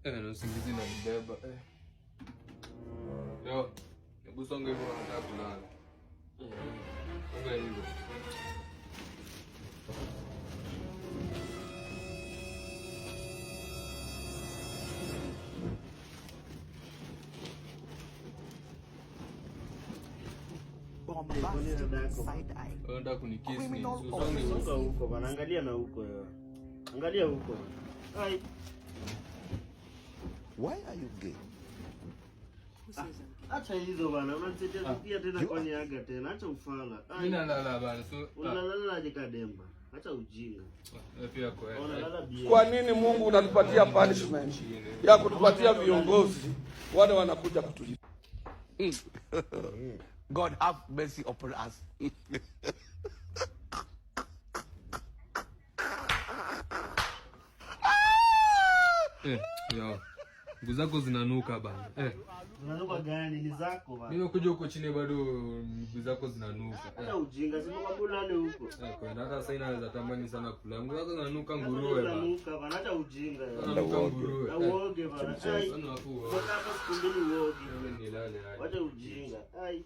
Na usingizi na mbeba. Yo, hebu songa hivyo nataka kulala. Songa hivyo. Unataka kunikisi ni songa huko bana, angalia na huko yo. Angalia huko. Hai. Why are you gay? Acha hizo bana, unanitetea pia tena kwa niaga tena. Acha ufala. Mimi nalala bana. So unalala kademba. Acha ujinga. Pia kwa kwa nini Mungu unatupatia punishment ya kutupatia viongozi wale wanakuja kutulipa? God have mercy upon us. Yo. Nguo zako zinanuka bana. Zinanuka gani? Ni zako bana. Mimi nakuja huko chini bado nguo zako zinanuka. Hata ujinga sio kwa bulale huko. Kwa ndio hata sasa inaweza tamani sana kula. Nguo zako zinanuka nguruwe bana. Zinanuka bana, hata ujinga. Zinanuka nguruwe. Na uoge bana. Sana hapo. Kwa hapa siku mbili uoge. Mimi nilale. Wacha ujinga. Ai.